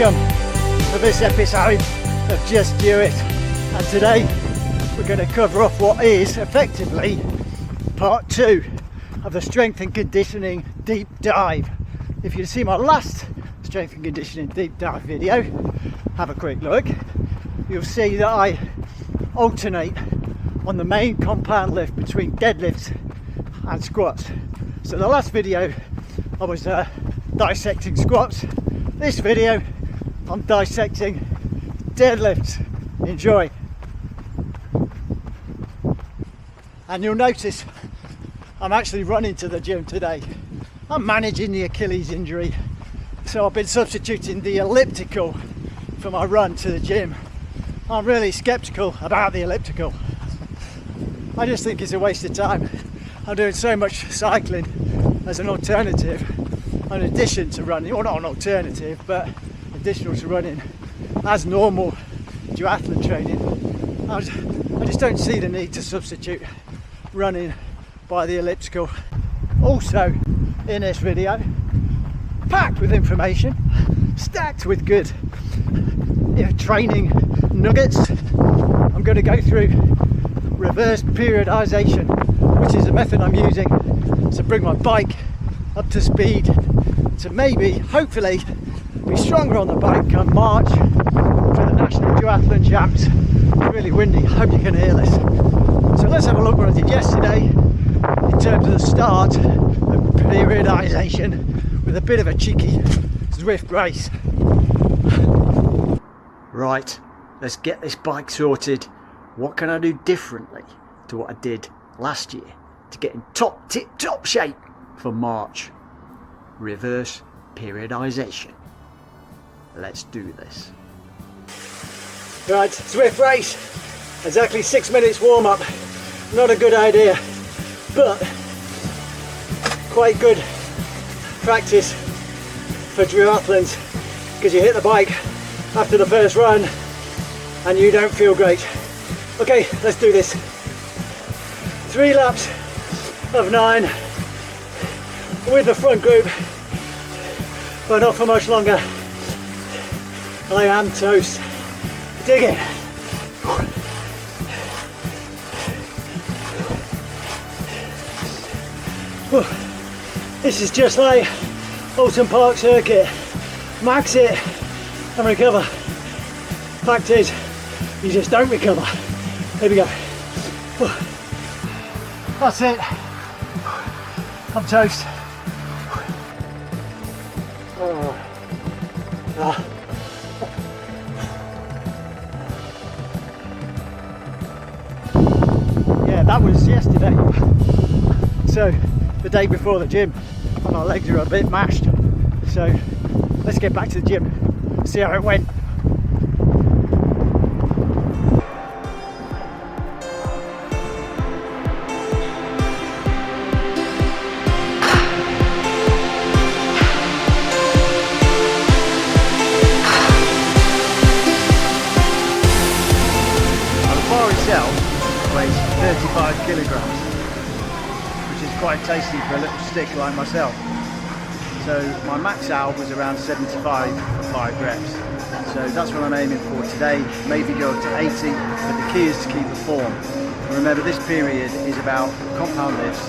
Welcome to this episode of Just Do It, and today we're going to cover off what is effectively part 2 of the strength and conditioning deep dive. If you see my last strength and conditioning deep dive video, have a quick look. You'll see that I alternate on the main compound lift between deadlifts and squats. So the last video I was dissecting squats. This video I'm dissecting deadlifts. Enjoy. And you'll notice I'm actually running to the gym today. I'm managing the Achilles injury, so I've been substituting the elliptical for my run to the gym. I'm really skeptical about the elliptical. I just think it's a waste of time. I'm doing so much cycling as an alternative, in addition to running, or not an alternative, but additional to running as normal duathlon training. I just don't see the need to substitute running by the elliptical. Also in this video, packed with information, stacked with good training nuggets. I'm going to go through reverse periodisation, which is a method I'm using to bring my bike up to speed, to maybe, hopefully, be stronger on the bike come March for the National Duathlon Champs. It's really windy, I hope you can hear this. So let's have a look what I did yesterday in terms of the start of periodisation with a bit of a cheeky Zwift race. Right, let's get this bike sorted. What can I do differently to what I did last year to get in tip-top shape for March? Reverse periodisation. Let's do this. Right, Zwift race. Exactly 6 minutes warm up. Not a good idea, but quite good practice for duathlons, because you hit the bike after the first run and you don't feel great. Okay, let's do this. 3 laps of 9 with the front group, but not for much longer. I am toast. Dig it. This is just like Alton Park circuit. Max it and recover. Fact is, you just don't recover. Here we go. That's it. I'm toast. Yeah, that was yesterday. So, the day before the gym, and my legs are a bit mashed. So, let's get back to the gym, see how it went. Weighs 35 kilograms, which is quite tasty for a little stick like myself. So my max out was around 75 for 5 reps. So that's what I'm aiming for today, maybe go up to 80, but the key is to keep the form. And remember, this period is about compound lifts,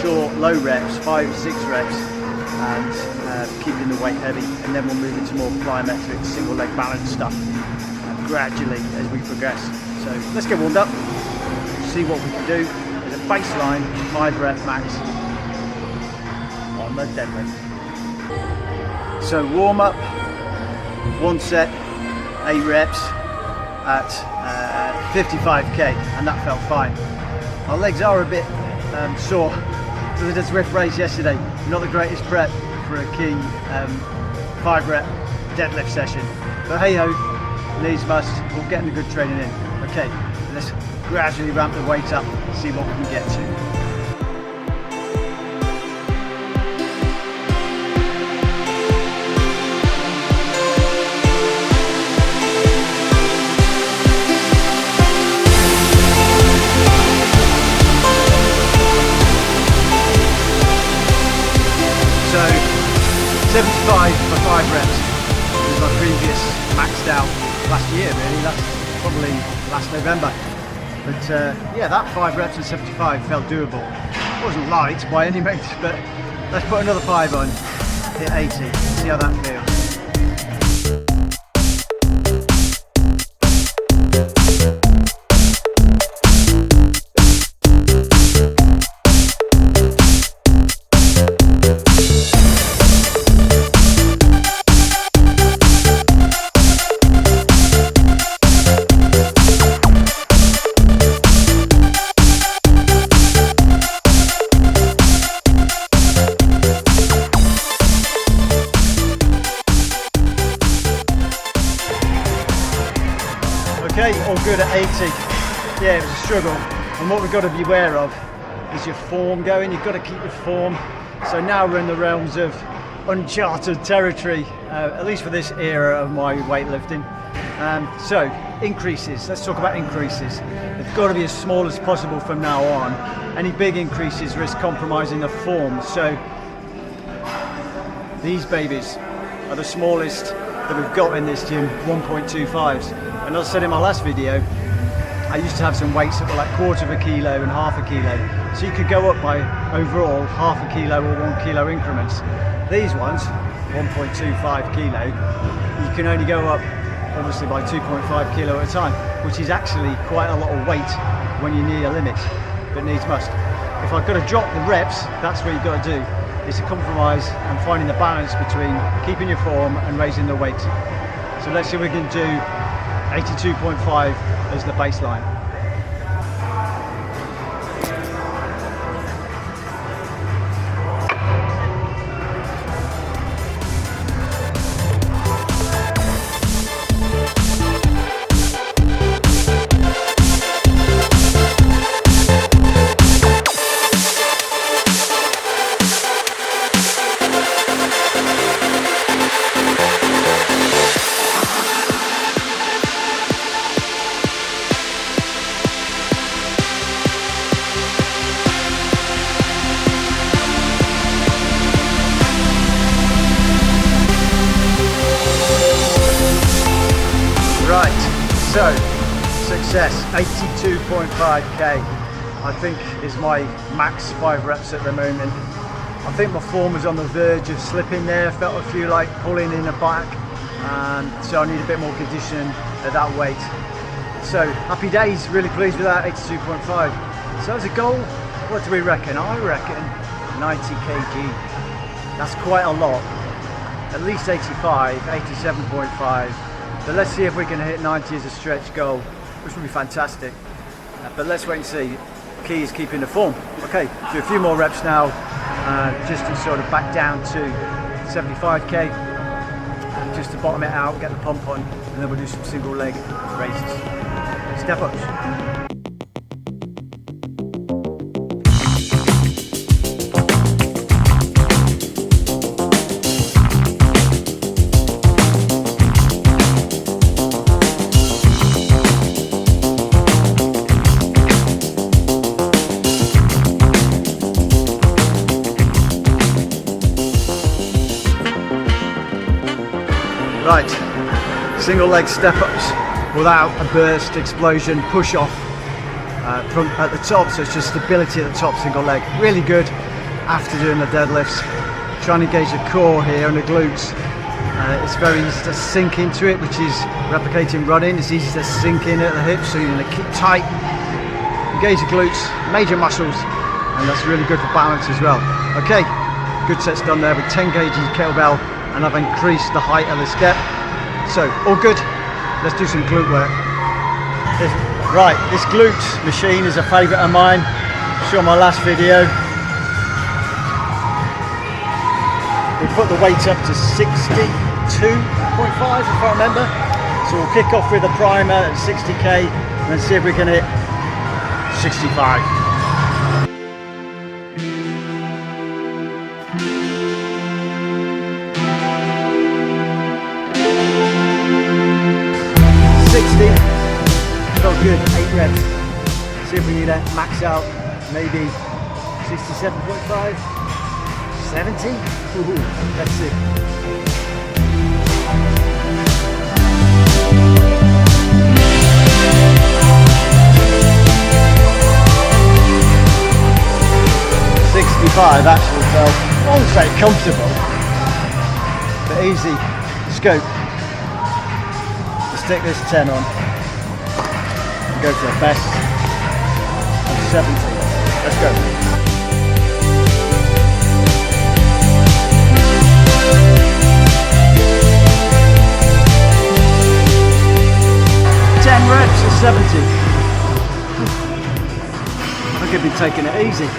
short, low reps, 5-6 reps, and keeping the weight heavy, and then we'll move into more plyometric, single leg balance stuff gradually as we progress. So let's get warmed up, see what we can do. There's a baseline 5 rep max on the deadlift. So warm up, 1 set, 8 reps at 55k, and that felt fine. My legs are a bit sore because I did a Zwift race yesterday. Not the greatest prep for a key 5 rep deadlift session, but hey ho, needs must. We're getting a good training in. Okay, let's gradually ramp the weight up, see what we can get to. So 75 for 5 reps is my previous maxed out last year, really, probably last November. But yeah, that 5 reps and 75 felt doable. It wasn't light by any means, but let's put another 5 on, hit 80, see how that feels. Okay, all good at 80. Yeah, it was a struggle. And what we've got to be aware of is your form going. You've got to keep your form. So now we're in the realms of uncharted territory, at least for this era of my weightlifting. So, increases. Let's talk about increases. They've got to be as small as possible from now on. Any big increases risk compromising the form. So, these babies are the smallest that we've got in this gym, 1.25s. And as I said in my last video, I used to have some weights that were like 1/4 kilo and 1/2 kilo. So you could go up by overall 1/2 kilo or 1 kilo increments. These ones, 1.25 kilo, you can only go up obviously by 2.5 kilo at a time, which is actually quite a lot of weight when you're near your limit, but needs must. If I've got to drop the reps, that's what you've got to do, is to compromise and finding the balance between keeping your form and raising the weight. So let's see if we can do 82.5 as the baseline. Right, so success, 82.5k, I think is my max 5 reps at the moment. I think my form was on the verge of slipping there, felt a few like pulling in the back, so I need a bit more conditioning at that weight. So happy days, really pleased with that, 82.5. So as a goal, what do we reckon? I reckon 90 kg, that's quite a lot, at least 85, 87.5. But let's see if we can hit 90 as a stretch goal, which would be fantastic. But let's wait and see. Key is keeping the form. Okay, do a few more reps now, just to sort of back down to 75k, just to bottom it out, get the pump on, and then we'll do some single leg raises. Step ups. Right, single leg step ups without a burst, explosion, push off from at the top, so it's just stability at the top, single leg. Really good after doing the deadlifts. Trying to engage the core here and the glutes. It's very easy to sink into it, which is replicating running. It's easy to sink in at the hips, so you're going to keep tight, engage the glutes, major muscles, and that's really good for balance as well. Okay, good sets done there with 10 kg kettlebell, and I've increased the height of the step. So, all good. Let's do some glute work. Right, this glute machine is a favourite of mine. Saw my last video. We put the weight up to 62.5 if I remember. So we'll kick off with a primer at 60k and then see if we can hit 65. Felt good, 8 reps. See if we need to max out, maybe 67.5, 70? Ooh, let's see. 65 actually felt, I won't say comfortable, but easy scope to stick this 10 on and go for a best of 70. Let's go. Reps at 70. I could be taking it easy.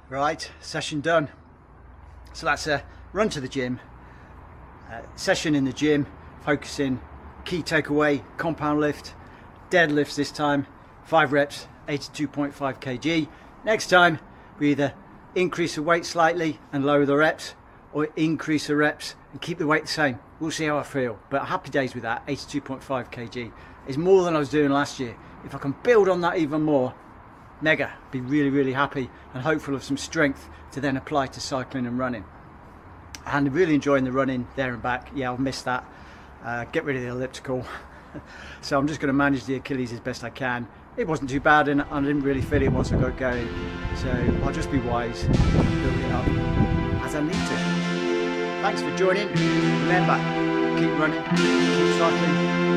Right, session done. So that's a run to the gym, session in the gym, focusing, key takeaway, compound lift, deadlifts this time, 5 reps, 82.5 kg. Next time we either increase the weight slightly and lower the reps, or increase the reps and keep the weight the same. We'll see how I feel, but happy days with that. 82.5 kg is more than I was doing last year. If I can build on that even more, mega, be really happy and hopeful of some strength to then apply to cycling and running. And really enjoying the running there and back. Yeah, I'll miss that. Get rid of the elliptical. So I'm just going to manage the Achilles as best I can. It wasn't too bad and I didn't really feel it once I got going. So I'll just be wise and build it up as I need to. Thanks for joining. Remember, keep running, keep cycling.